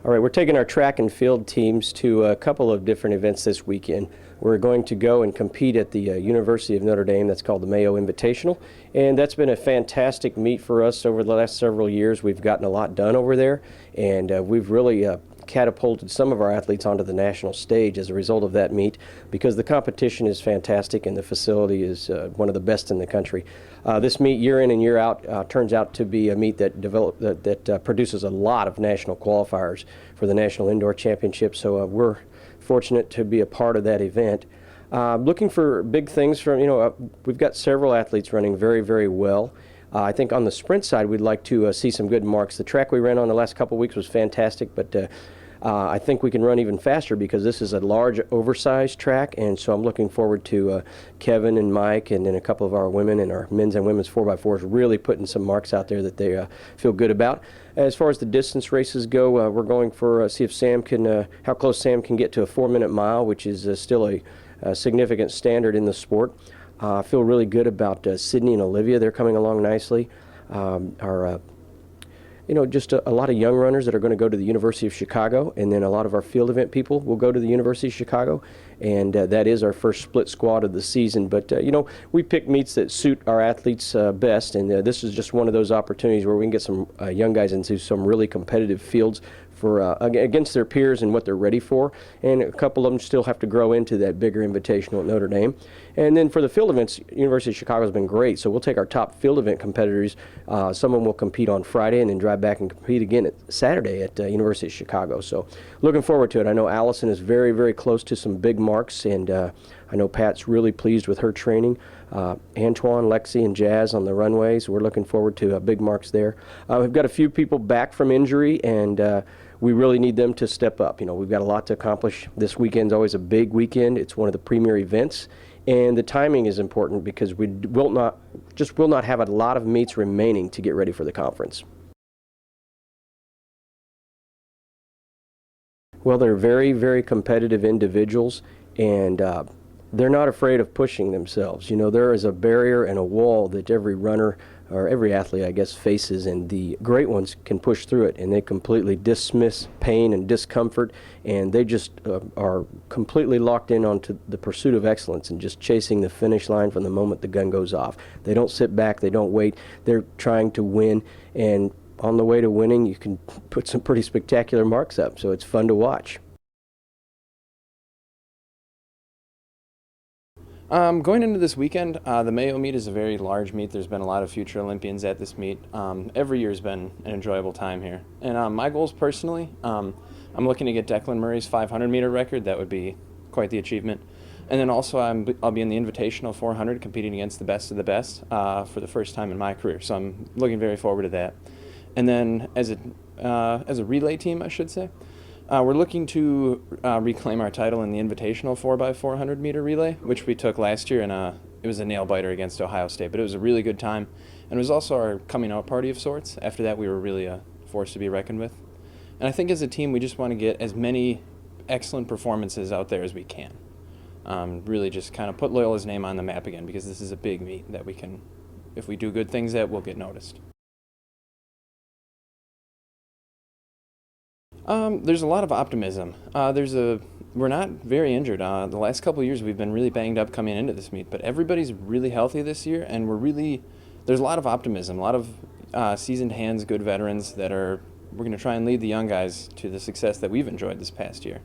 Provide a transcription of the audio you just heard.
All right, we're taking our track and field teams to a couple of different events this weekend. We're going to go and compete at the University of Notre Dame. That's called the Meyo Invitational, and that's been a fantastic meet for us over the last several years. We've gotten a lot done over there, and we've really catapulted some of our athletes onto the national stage as a result of that meet, because the competition is fantastic and the facility is one of the best in the country. This meet, year in and year out, turns out to be a meet that produces a lot of national qualifiers for the National Indoor Championship, so we're fortunate to be a part of that event. Looking for big things from, we've got several athletes running very, very well. I think on the sprint side, we'd like to see some good marks. The track we ran on the last couple of weeks was fantastic, but I think we can run even faster because this is a large, oversized track, and so I'm looking forward to Kevin and Mike and then a couple of our women and our men's and women's 4x4s really putting some marks out there that they feel good about. As far as the distance races go, we're going for see if Sam can, how close Sam can get to a 4-minute mile, which is still a significant standard in the sport. I feel really good about Sydney and Olivia. They're coming along nicely. Just a lot of young runners that are going to go to the University of Chicago, and then a lot of our field event people will go to the University of Chicago, and that is our first split squad of the season. But, we pick meets that suit our athletes best, and this is just one of those opportunities where we can get some young guys into some really competitive fields for against their peers and what they're ready for, and a couple of them still have to grow into that bigger invitational at Notre Dame. And then for the field events, University of Chicago has been great, so we'll take our top field event competitors. Some of them will compete on Friday and then drive back and compete again at Saturday at University of Chicago. So looking forward to it. I know Allison is very, very close to some big marks, and I know Pat's really pleased with her training. Antoine, Lexi, and Jazz on the runways. We're looking forward to big marks there. We've got a few people back from injury, and we really need them to step up. We've got a lot to accomplish. This weekend's always a big weekend. It's one of the premier events, and the timing is important because we will not have a lot of meets remaining to get ready for the conference. Well, they're very, very competitive individuals, and they're not afraid of pushing themselves. There is a barrier and a wall that every runner, or every athlete, I guess, faces, and the great ones can push through it, and they completely dismiss pain and discomfort, and they just are completely locked in onto the pursuit of excellence and just chasing the finish line from the moment the gun goes off. They don't sit back, they don't wait, they're trying to win, and on the way to winning, you can put some pretty spectacular marks up, so it's fun to watch. Going into this weekend, the Mayo meet is a very large meet. There's been a lot of future Olympians at this meet. Every year has been an enjoyable time here. And my goals personally, I'm looking to get Declan Murray's 500-meter record. That would be quite the achievement. And then also I'll be in the Invitational 400 competing against the best of the best for the first time in my career. So I'm looking very forward to that. And then as a relay team, I should say, we're looking to reclaim our title in the Invitational 4x400 meter relay, which we took last year, and it was a nail-biter against Ohio State, but it was a really good time, and it was also our coming-out party of sorts. After that, we were really a force to be reckoned with. And I think as a team, we just want to get as many excellent performances out there as we can. Really just kind of put Loyola's name on the map again, because this is a big meet that we can, if we do good things at, we'll get noticed. There's a lot of optimism. We're not very injured. The last couple of years we've been really banged up coming into this meet, but everybody's really healthy this year, and there's a lot of optimism, a lot of seasoned hands, good veterans we're going to try and lead the young guys to the success that we've enjoyed this past year.